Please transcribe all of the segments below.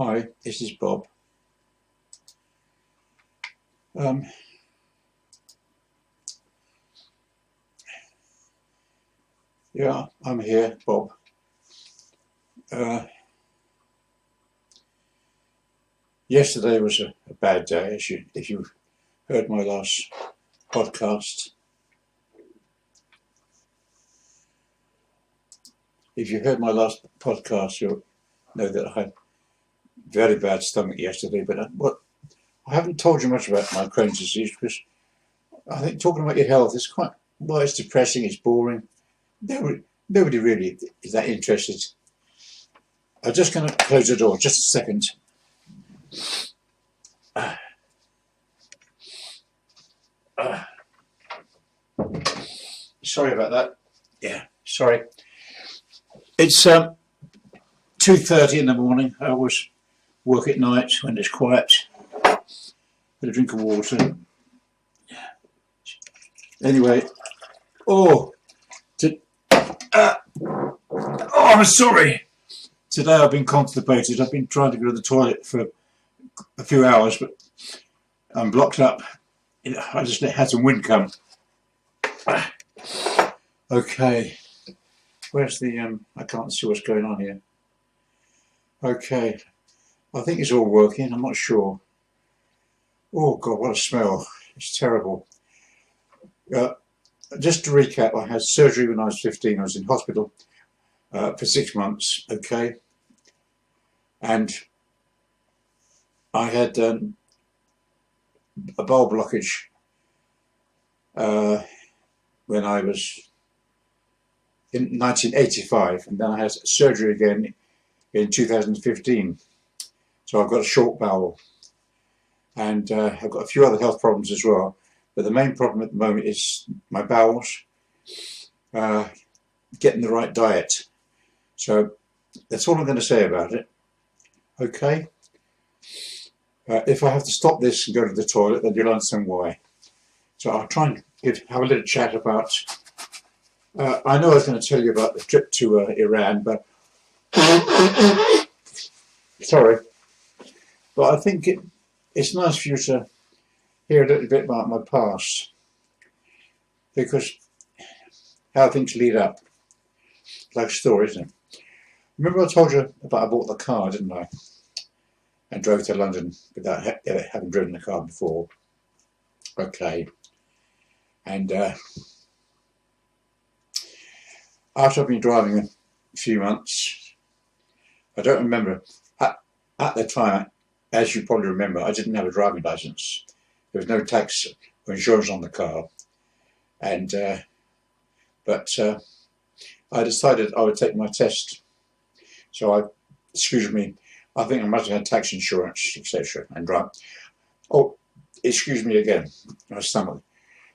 Hi, this is Bob. Yeah, I'm here, Bob. Yesterday was a bad day, if you heard my last podcast. If you heard my last podcast, you'll know that I had very bad stomach yesterday. But I haven't told you much about my Crohn's disease because I think talking about your health is it's depressing, it's boring. Nobody really is that interested. I'm just going to close the door, just a second. Sorry about that. Yeah, sorry. It's 2:30 in the morning. I always work at night when it's quiet. Get a drink of water. Anyway, I'm sorry. Today I've been constipated. I've been trying to go to the toilet for a few hours, but I'm blocked up. I just had some wind come. Okay. Where's the, I can't see what's going on here. Okay. I think it's all working. I'm not sure. Oh, God, what a smell. It's terrible. Just to recap, I had surgery when I was 15. I was in hospital for 6 months, okay? And I had a bowel blockage when I was in 1985, and then I had surgery again in 2015. So I've got a short bowel, and I've got a few other health problems as well. But the main problem at the moment is my bowels, getting the right diet. So that's all I'm going to say about it. Okay. If I have to stop this and go to the toilet, then you'll understand why. So I'll try and have a little chat about. I know I was going to tell you about the trip to Iran, but sorry. But I think it's nice for you to hear a little bit about my past, because how things lead up, like a story, isn't it? Remember I told you about I bought the car, didn't I? And drove to London without having driven the car before. Okay. And after I've been driving a few months, I don't remember, at the time, as you probably remember, I didn't have a driving license. There was no tax or insurance on the car. And but I decided I would take my test. So I think I must have had tax insurance, etc. and drive. Oh, excuse me again, my stomach.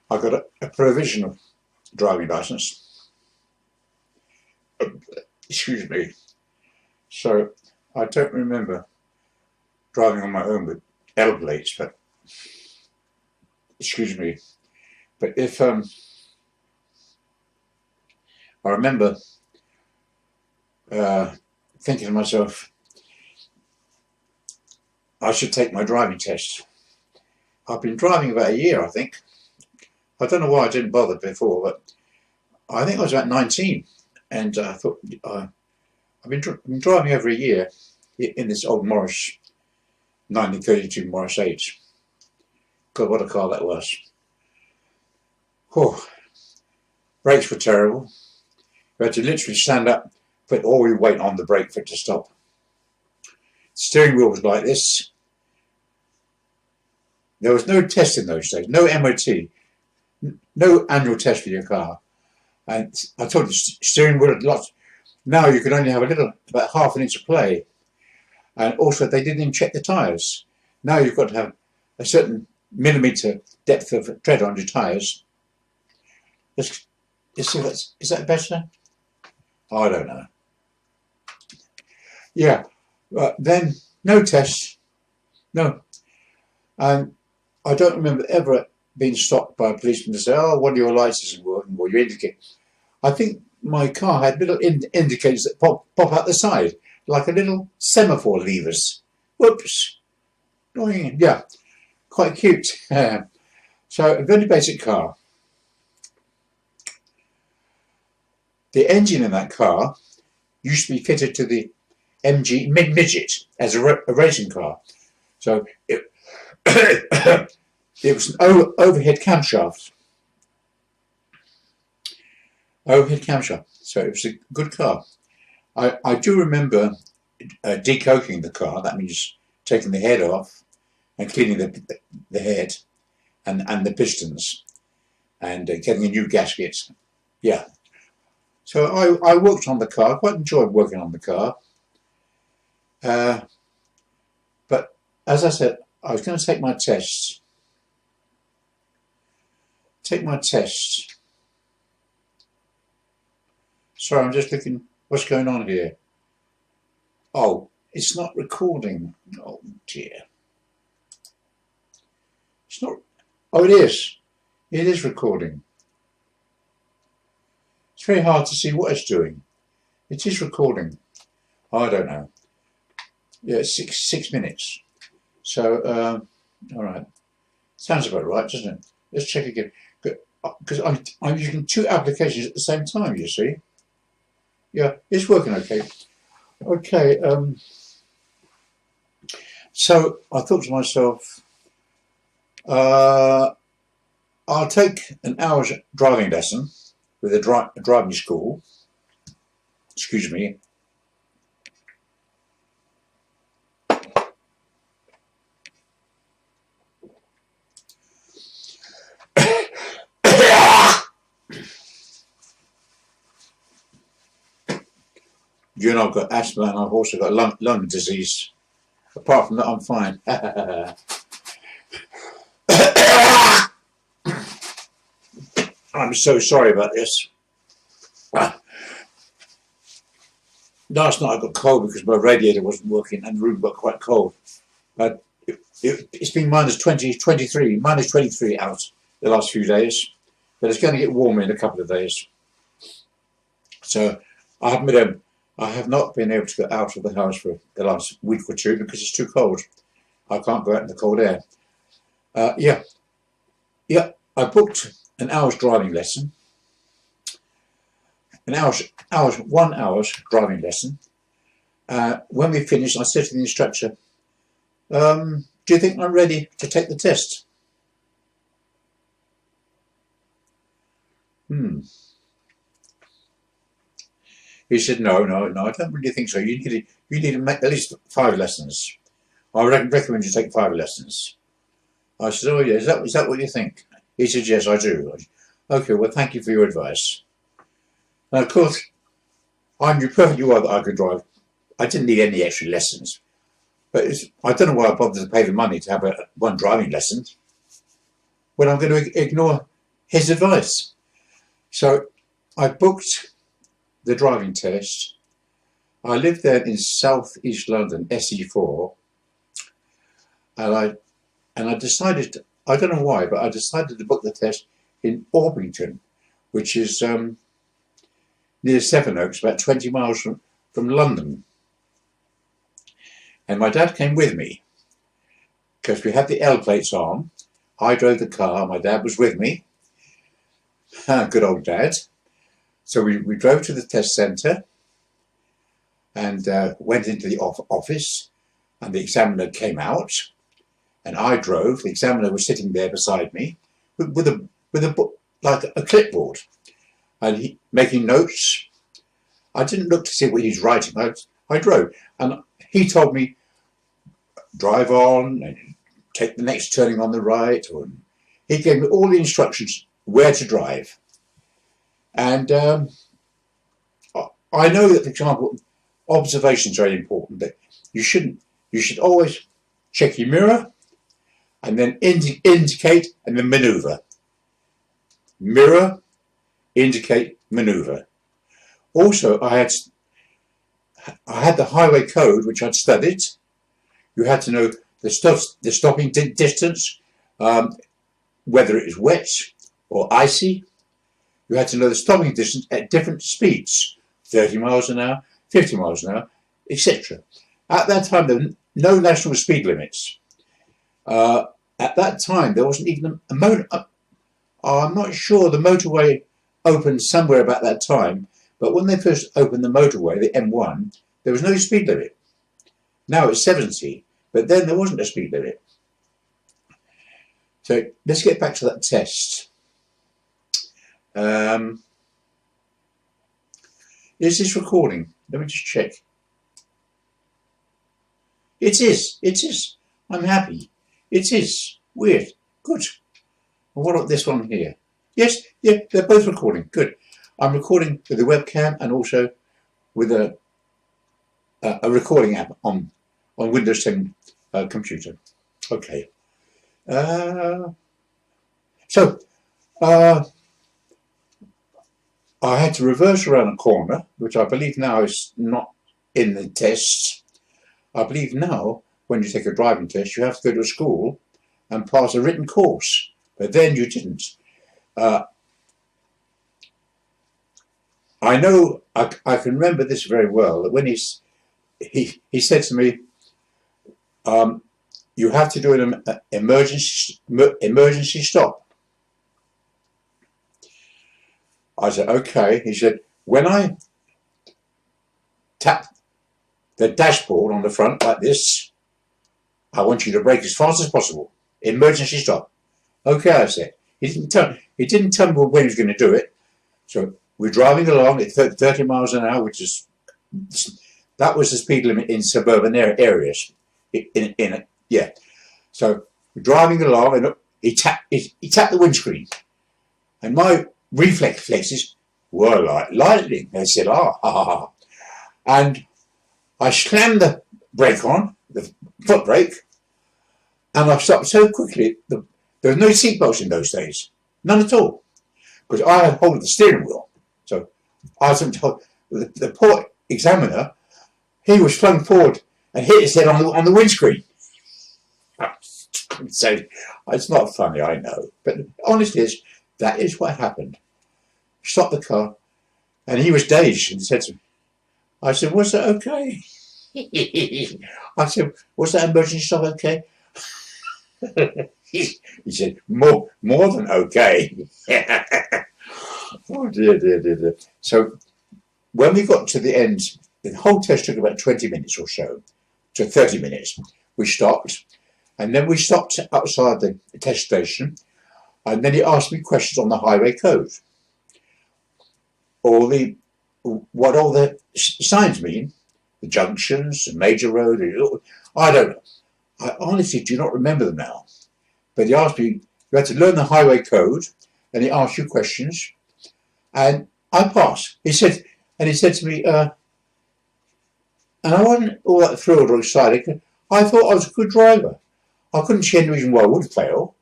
I got a provisional driving license. Excuse me. So I don't remember driving on my own with L plates, but excuse me. But if I remember thinking to myself, I should take my driving test. I've been driving about a year, I think. I don't know why I didn't bother before, but I think I was about 19, and I thought I've been driving over a year in this old Morris 1932 Morris 8. God, what a car that was. Oh, brakes were terrible. You had to literally stand up, put all your weight on the brake for it to stop. Steering wheel was like this. There was no test in those days, no MOT, no annual test for your car. And I told you, steering wheel had lots. Now you could only have about half an inch of play. And also they didn't even check the tyres. Now you've got to have a certain millimetre depth of tread on your tyres. Is that better? I don't know. Yeah, then no tests, no. And I don't remember ever being stopped by a policeman to say, oh, one of your lights isn't working, or you indicate. I think my car had little indicators that pop out the side, like a little semaphore levers. Whoops. Yeah, quite cute. So a very basic car. The engine in that car used to be fitted to the MG midget as a racing car. So it, it was an overhead camshaft. Overhead camshaft. So it was a good car. I do remember decoking the car. That means taking the head off and cleaning the head and the pistons and getting a new gasket. Yeah. So I worked on the car. I quite enjoyed working on the car. But as I said, I was going to take my tests. Sorry, I'm just looking what's going on here. Oh, it's not recording. Oh dear. It's not. Oh, it is. It is recording. It's very hard to see what it's doing. It is recording. I don't know. Yeah, it's six minutes. So, all right. Sounds about right, doesn't it? Let's check again. Because I'm using two applications at the same time, you see. Yeah, it's working okay. Okay, so I thought to myself, I'll take an hour's driving lesson with a driving school. Excuse me. You know, I've got asthma and I've also got lung disease. Apart from that, I'm fine. I'm so sorry about this. Last night I got cold because my radiator wasn't working and the room got quite cold. It's been minus 23 out the last few days. But it's going to get warmer in a couple of days. So I have not been able to get out of the house for the last week or two because it's too cold. I can't go out in the cold air. Yeah, I booked an hour's driving lesson. 1 hour's driving lesson. When we finished, I said to the instructor, do you think I'm ready to take the test? He said, no, I don't really think so. You need to make at least 5 lessons. I recommend you take 5 lessons. I said, oh yeah, is that what you think? He said, yes, I do. Okay, well, thank you for your advice. Now, of course, I knew perfectly well that I could drive. I didn't need any extra lessons. But I don't know why I bothered to pay the money to have one driving lesson when I'm going to ignore his advice. So I booked the driving test. I live there in South East London, SE4, and I decided, I don't know why, but I decided to book the test in Orpington, which is near Sevenoaks, about 20 miles from London. And my dad came with me because we had the L plates on. I drove the car, my dad was with me. Good old dad. So we drove to the test centre and went into the office, and the examiner came out and I drove. The examiner was sitting there beside me with a book, like a clipboard, and he making notes. I didn't look to see what he's writing. I drove, and he told me, drive on and take the next turning on the right. He gave me all the instructions where to drive. And I know that, for example, observation is very important. That you should always check your mirror and then indicate and then manoeuvre. Mirror, indicate, manoeuvre. Also, I had the highway code, which I'd studied. You had to know the stopping distance, whether it was wet or icy. You had to know the stopping distance at different speeds, 30 miles an hour, 50 miles an hour, etc. At that time, no national speed limits. At that time, there wasn't even a motor. I'm not sure the motorway opened somewhere about that time, but when they first opened the motorway, the M1, there was no speed limit. Now it's 70, but then there wasn't a speed limit. So let's get back to that test. Is this recording? Let me just check. It is. I'm happy. It is. Weird. Good. And what about this one here? Yes, yeah, they're both recording. Good. I'm recording with the webcam and also with a recording app on Windows 10 computer. Okay. I had to reverse around a corner, which I believe now is not in the tests. I believe now, when you take a driving test, you have to go to a school and pass a written course. But then you didn't. I know, I can remember this very well, that when he said to me, you have to do an emergency stop. I said, okay. He said, when I tap the dashboard on the front like this, I want you to brake as fast as possible. Emergency stop. Okay, I said. He didn't tell me when he was going to do it. So we're driving along at 30 miles an hour, which is, that was the speed limit in suburban areas. Yeah. So we're driving along, and he tapped the windscreen, and my reflexes were like lightning. They said, ah. And I slammed the brake on, the foot brake, and I stopped so quickly. There was no seatbelts in those days, none at all, because I had hold of the steering wheel. So I was told, the poor examiner, he was flung forward and hit his head on the windscreen. So it's not funny, I know, but honestly, that is what happened. Stopped the car, and he was dazed and said to me, I said, was that okay? I said, was that emergency stop okay? He said, more than okay. Oh dear. So when we got to the end, the whole test took about 20 minutes or so, to 30 minutes. We stopped, and then we stopped outside the test station, and then he asked me questions on the highway code. What all the signs mean, the junctions, the major road, I don't know. I honestly do not remember them now. But he asked me, you had to learn the highway code, and he asked you questions, and I passed. He said to me, and I wasn't all that thrilled or excited. I thought I was a good driver. I couldn't see any reason why I would fail.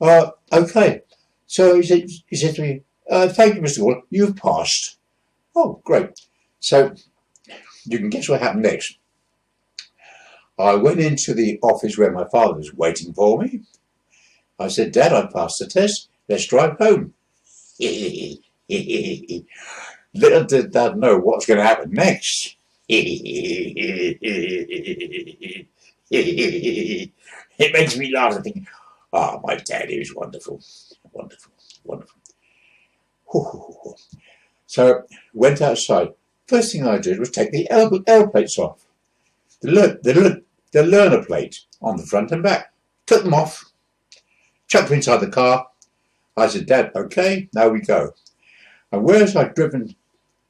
Okay. So he said to me, thank you, Mr. Gordon, you've passed. Oh, great. So you can guess what happened next. I went into the office where my father was waiting for me. I said, Dad, I passed the test. Let's drive home. Little did Dad know what was going to happen next. It makes me laugh. I think, my dad, he was wonderful. So went outside. First thing I did was take the L plates off. The learner plate on the front and back. Took them off. Chucked them inside the car. I said, Dad, okay, now we go. And whereas I'd driven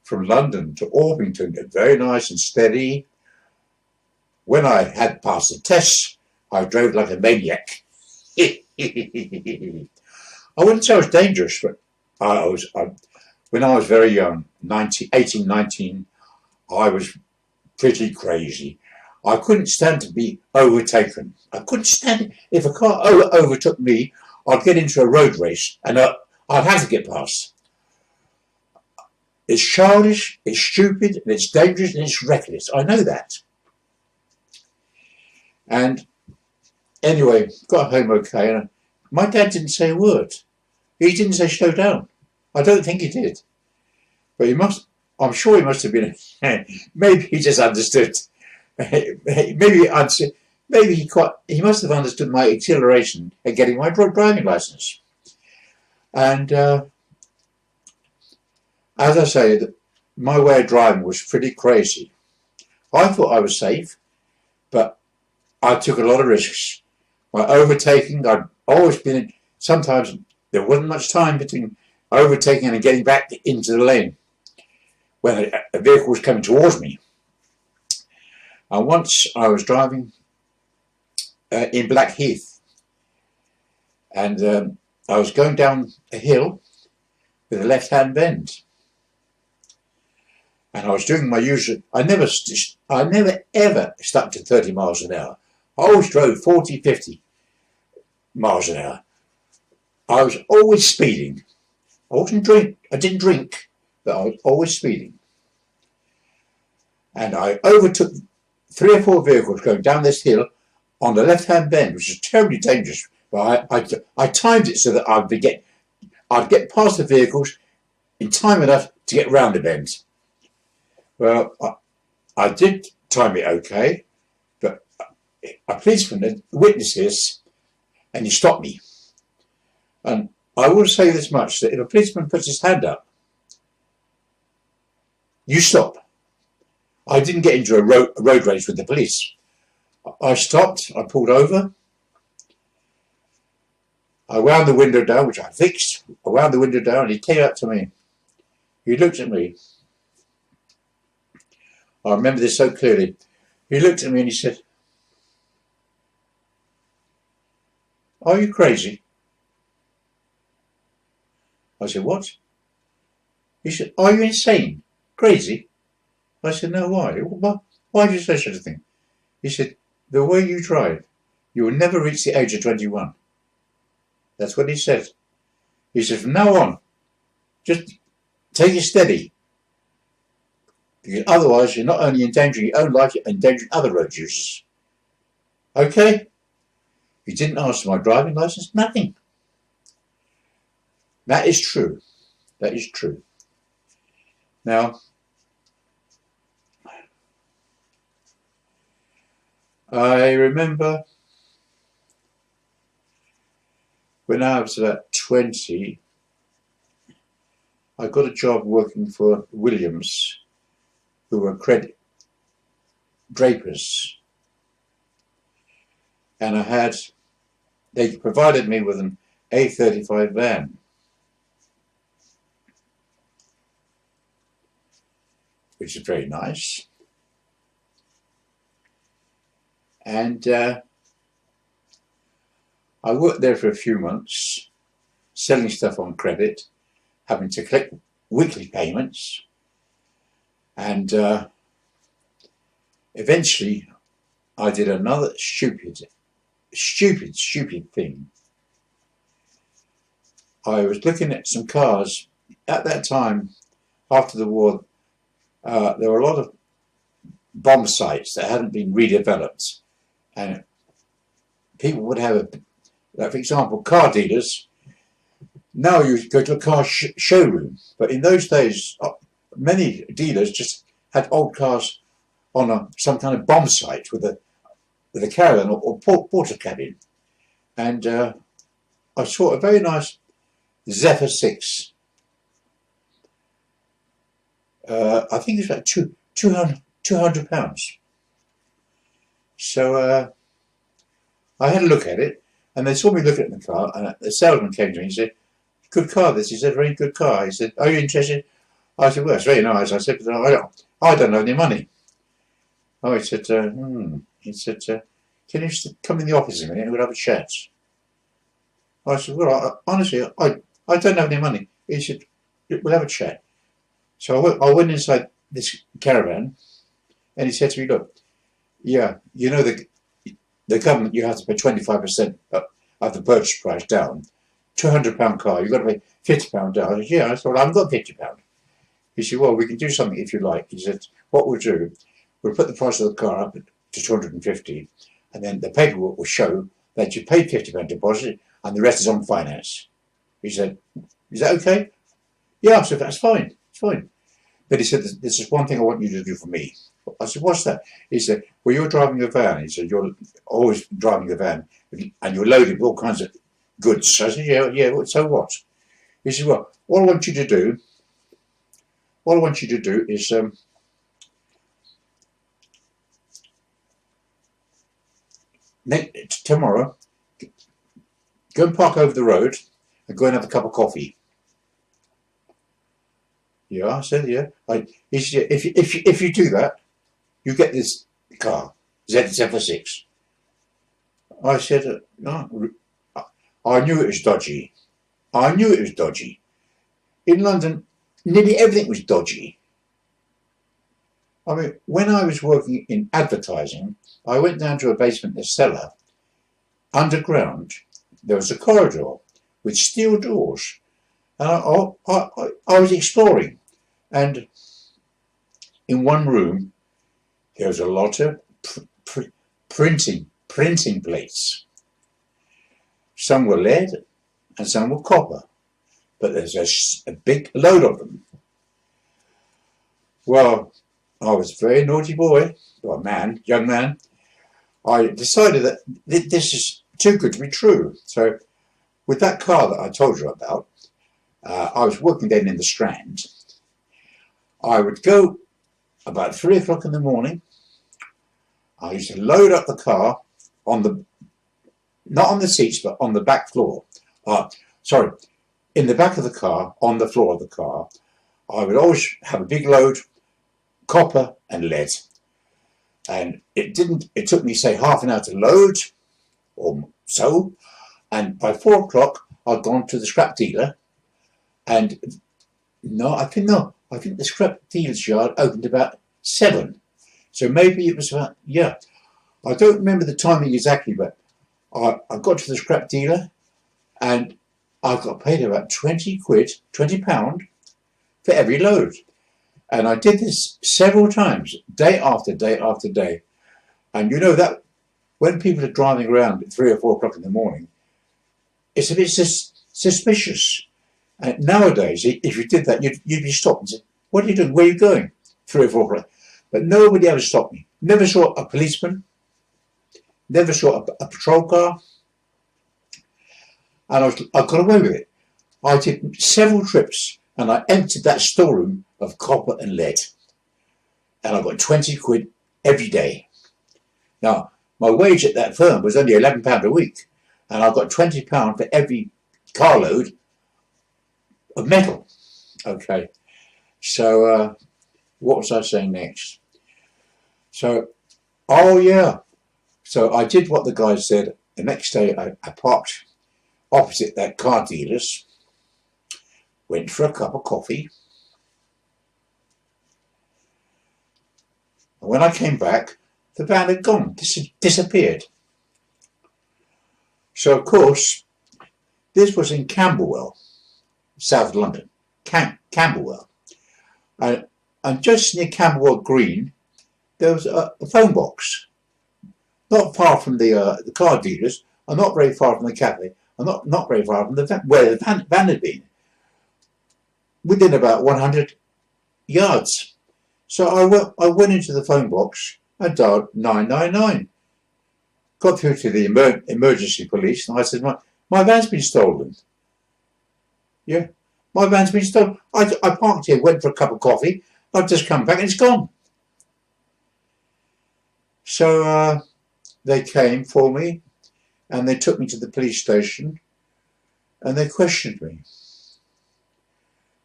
from London to Orpington, very nice and steady, when I had passed the test, I drove like a maniac. I wouldn't say I was dangerous, but when I was very young, 18, 19, I was pretty crazy. I couldn't stand to be overtaken. I couldn't stand it. If a car overtook me, I'd get into a road race and I'd have to get past. It's childish, it's stupid, and it's dangerous, and it's reckless. I know that. And anyway, got home okay. And my dad didn't say a word. He didn't say slow down. I don't think he did. But I'm sure he must have been, maybe he just understood maybe I'd say, maybe he must have understood my exhilaration at getting my driving license. And as I say, my way of driving was pretty crazy. I thought I was safe, but I took a lot of risks. By overtaking, I'd always been, sometimes there wasn't much time between overtaking and getting back into the lane when a vehicle was coming towards me. And once I was driving in Blackheath, and I was going down a hill with a left-hand bend. And I was doing my usual, I never ever stuck to 30 miles an hour. I always drove 40, 50 miles an hour. I was always speeding. I didn't drink, but I was always speeding. And I overtook 3 or 4 vehicles going down this hill on the left-hand bend, which is terribly dangerous. But I timed it so that I'd get past the vehicles in time enough to get round the bend. Well, I did time it okay, but a policeman witnessed this and he stopped me. And I will say this much, that if a policeman puts his hand up, you stop. I didn't get into a road rage with the police. I stopped, I pulled over, I wound the window down, which I fixed. I wound the window down and he came up to me. He looked at me. I remember this so clearly. He looked at me and he said, "Are you crazy?" I said, "What?" He said, "Are you insane? Crazy?" I said, "No, why? Why did you say such a thing?" He said, "The way you drive, you will never reach the age of 21. That's what he said. He said, "From now on, just take it steady. Because otherwise, you're not only endangering your own life, you're endangering other road users." Okay? He didn't ask for my driving license, nothing. That is true. That is true. Now, I remember when I was about 20, I got a job working for Williams, who were credit drapers. And they provided me with an A35 van, which is very nice. And I worked there for a few months, selling stuff on credit, having to collect weekly payments, and eventually I did another stupid thing. I was looking at some cars. At that time, after the war, there were a lot of bomb sites that hadn't been redeveloped, and people would have like, for example, car dealers. Now you go to a car showroom, but in those days, many dealers just had old cars on some kind of bomb site with a caravan or porter cabin. And I saw a very nice Zephyr 6. I think it's about £200. So I had a look at it, and they saw me looking at the car, and the salesman came to me and said, "Good car this." He said, "Very good car." He said, "Are you interested?" I said, "Well, it's very nice." I said, "But I don't have any money." Oh, he said, He said, "Can you come in the office a minute and we'll have a chat?" I said, "Well, honestly, I don't have any money." He said, "We'll have a chat." So I went inside this caravan, and he said to me, "Look, yeah, you know the government, you have to pay 25% of the purchase price down. £200 car, you've got to pay £50 down." I said, "Yeah." I said, "Well, I haven't got £50. He said, "Well, we can do something if you like." He said, "What we'll do, we'll put the price of the car up to 250, and then the paperwork will show that you paid £50 deposit and the rest is on finance." He said, "Is that okay?" "Yeah." I said, "That's fine. It's fine." But he said, this is one thing I want you to do for me. I said, what's that? He said, well, you're driving a van. He said, you're always driving a van and you're loaded with all kinds of goods. I said, yeah, so what? He said, well, all I want you to do is tomorrow, go and park over the road and go and have a cup of coffee. Yeah, I said, yeah. He said, if you do that, you get this car, zephyr 6. I said, no, I knew it was dodgy. I knew it was dodgy. In London, nearly everything was dodgy. I mean, when I was working in advertising, I went down to a basement, a cellar, underground. There was a corridor with steel doors. And I was exploring. And in one room, there was a lot of printing plates. Some were lead and some were copper. But there's a big load of them. Well, I was a very naughty boy, or young man. I decided that this is too good to be true. So with that car that I told you about, I was working then in the Strand. I would go about 3 o'clock in the morning. I used to load up the car not on the seats, but on the back floor. In the back of the car, on the floor of the car. I would always have a big load, copper and lead. And it took me, say, half an hour to load, or so. And by 4 o'clock, I'd gone to the scrap dealer. And I think the scrap dealer's yard opened about 7. So maybe it was about, I don't remember the timing exactly, but I got to the scrap dealer and I got paid about £20 for every load. And I did this several times, day after day after day. And you know that when people are driving around at 3 or 4 o'clock in the morning, it's a bit suspicious. And nowadays, if you did that, you'd be stopped and said, what are you doing? Where are you going? 3 or 4 o'clock. But nobody ever stopped me. Never saw a policeman. Never saw a patrol car. And I got away with it. I did several trips and I emptied that storeroom of copper and lead. And I got £20 every day. Now, my wage at that firm was only £11 a week. And I got £20 for every carload of metal. Okay. So, what was I saying next? So, So I did what the guy said. The next day I parked opposite that car dealer's, went for a cup of coffee. And when I came back, the van had gone, disappeared. So of course, this was in Camberwell, South London, Camberwell. And just near Camberwell Green, there was a phone box. Not far from the car dealers, and not very far from the cafe, and not very far from the van, where the van had been. Within about 100 yards. So I went into the phone box and dialed 999. Got through to the emergency police, and I said, my van's been stolen. Yeah, my van's been stolen. I parked here, went for a cup of coffee. I've just come back and it's gone. So they came for me and they took me to the police station and they questioned me.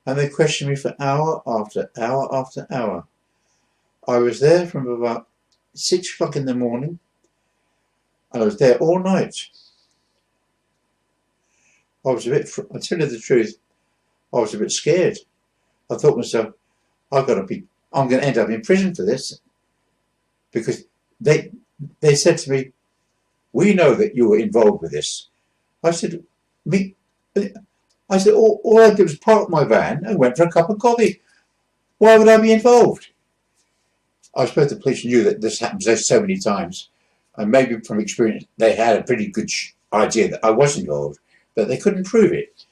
And they questioned me for hour after hour after hour. I was there from about 6 o'clock in the morning. I was there all night. I tell you the truth, I was a bit scared. I thought to myself, I'm going to end up in prison for this. Because they said to me, we know that you were involved with this. I said, all I did was park my van and went for a cup of coffee. Why would I be involved? I suppose the police knew that this happens so many times. And maybe from experience, they had a pretty good idea that I was involved, but they couldn't prove it.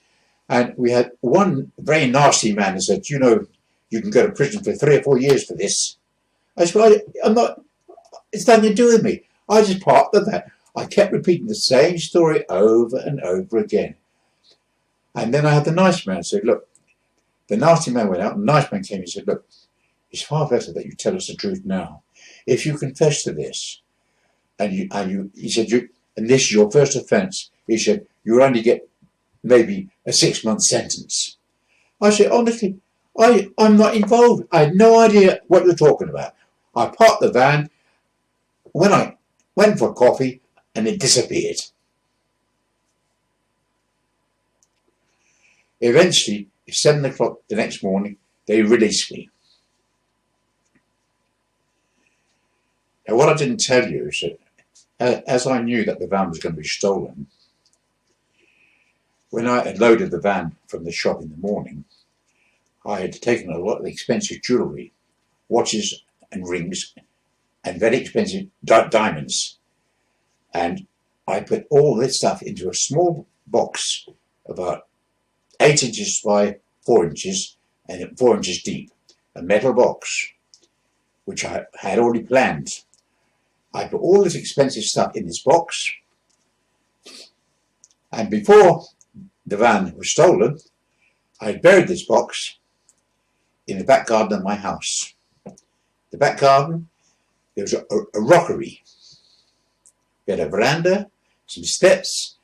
And we had one very nasty man who said, you know, you can go to prison for 3 or 4 years for this. I said, well, I'm not, it's nothing to do with me. I just parked the van. I kept repeating the same story over and over again. And then I had the nice man say, look, the nasty man went out, and the nice man came and said, look, it's far better that you tell us the truth now. If you confess to this, he said, and this is your first offence, he said, you'll only get maybe a 6-month sentence. I said, honestly, I'm not involved. I had no idea what you're talking about. I parked the van, when I went for coffee, and it disappeared. Eventually, at 7 o'clock the next morning, they released me. Now, what I didn't tell you is that as I knew that the van was going to be stolen, when I had loaded the van from the shop in the morning, I had taken a lot of expensive jewellery, watches and rings, and very expensive diamonds. And I put all this stuff into a small box about 8 inches by 4 inches and 4 inches deep, a metal box, which I had already planned. I put all this expensive stuff in this box, and before the van was stolen, I had buried this box in the back garden of my house. The back garden, there was a rockery. We had a veranda, some steps,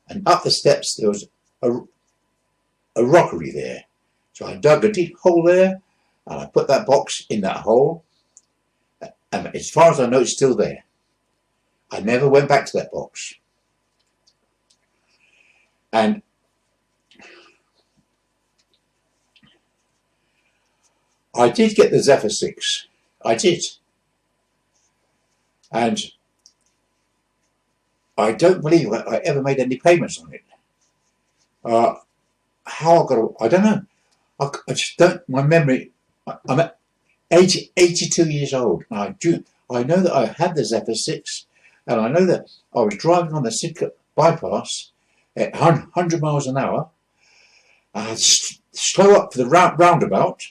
and up the steps there was a rockery there. So I dug a deep hole there, and I put that box in that hole, and as far as I know, it's still there. I never went back to that box. And I did get the Zephyr 6. I did. And I don't believe I ever made any payments on it. How I got it, I don't know. I just don't, my memory, I'm at 82 years old. I know that I had the Zephyr 6, and I know that I was driving on the Sidcup bypass at 100 miles an hour. I had slow up for the roundabout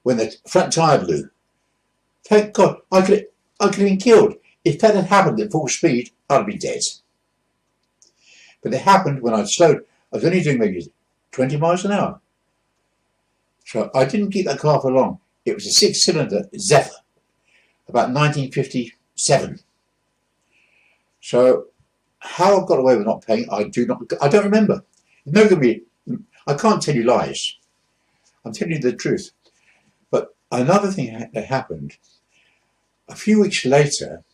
when the front tyre blew. Thank God, I could have been killed. If that had happened at full speed, I'd be dead. But it happened when I slowed. I was only doing maybe 20 miles an hour. So I didn't keep that car for long. It was a 6-cylinder Zephyr, about 1957. So how I got away with not paying, I don't remember. No, I can't tell you lies. I'm telling you the truth. But another thing that happened, a few weeks later,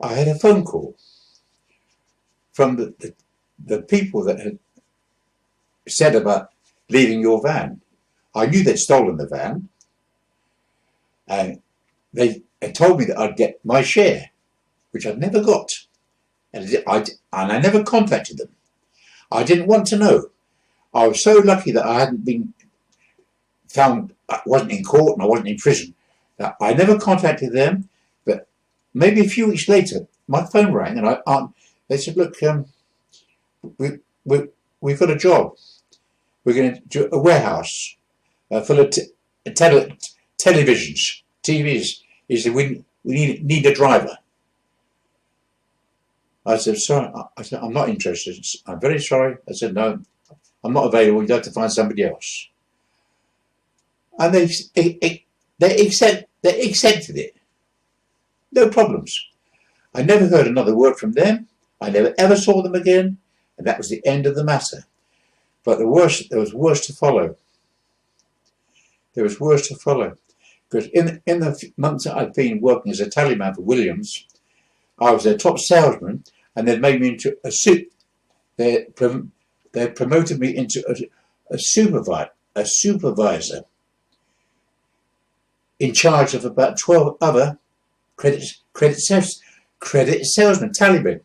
I had a phone call from the people that had said about leaving your van. I knew they'd stolen the van, and they told me that I'd get my share, which I'd never got, and I never contacted them. I didn't want to know. I was so lucky that I hadn't been found, I wasn't in court and I wasn't in prison. I never contacted them, but maybe a few weeks later, my phone rang, and they said, look, we've got a job. We're going to do a warehouse full of televisions, TVs. He said, we need a driver. I said, sorry. I said, I'm not interested. I'm very sorry. I said, no, I'm not available. You'd have to find somebody else. And they accepted it. No problems. I never heard another word from them. I never ever saw them again. And that was the end of the matter. But there was worse to follow. There was worse to follow. Because in the months that I'd been working as a tallyman for Williams, I was their top salesman, and they'd made me into a suit. They promoted me into a supervisor in charge of about 12 other credit salesmen, tallymen.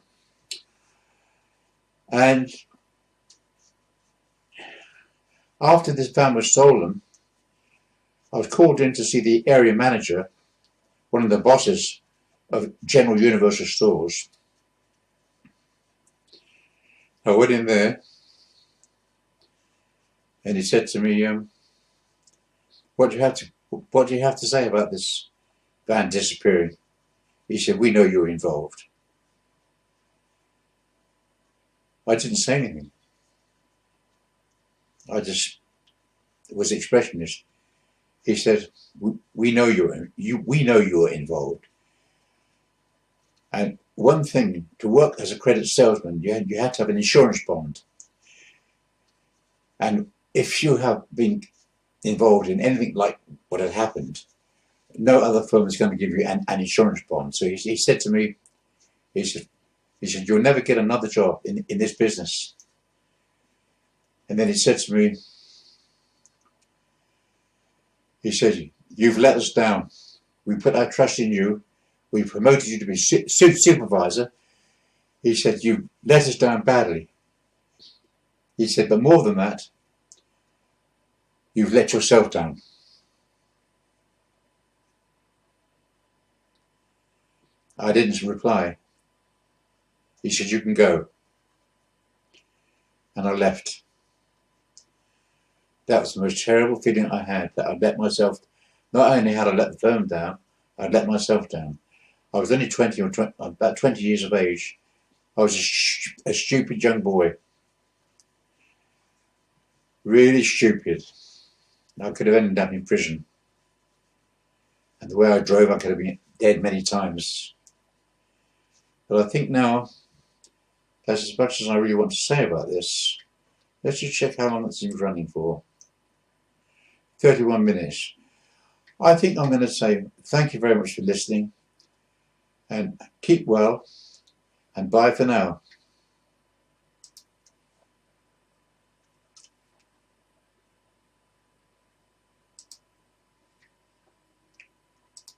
And after this van was stolen, I was called in to see the area manager, one of the bosses of General Universal Stores. I went in there, and he said to me, what do you have to say about this van disappearing? He said, we know you're involved. I didn't say anything. I just was expressionist. He said, we know you're involved. And one thing, to work as a credit salesman, you had to have an insurance bond. And if you have been involved in anything like what had happened, no other firm is going to give you an insurance bond. So he said to me, he said, you'll never get another job in this business. And then he said to me, he said, you've let us down. We put our trust in you. We promoted you to be supervisor. He said, you let us down badly. He said, but more than that, you've let yourself down. I didn't reply. He said, you can go. And I left. That was the most terrible feeling I had, that I'd let myself, not only had I let the firm down, I'd let myself down. I was only about 20 years of age. I was a stupid young boy. Really stupid. I could have ended up in prison. And the way I drove, I could have been dead many times. But I think now, that's as much as I really want to say about this. Let's just check how long it's been running for. 31 minutes. I think I'm going to say thank you very much for listening, and keep well, and bye for now.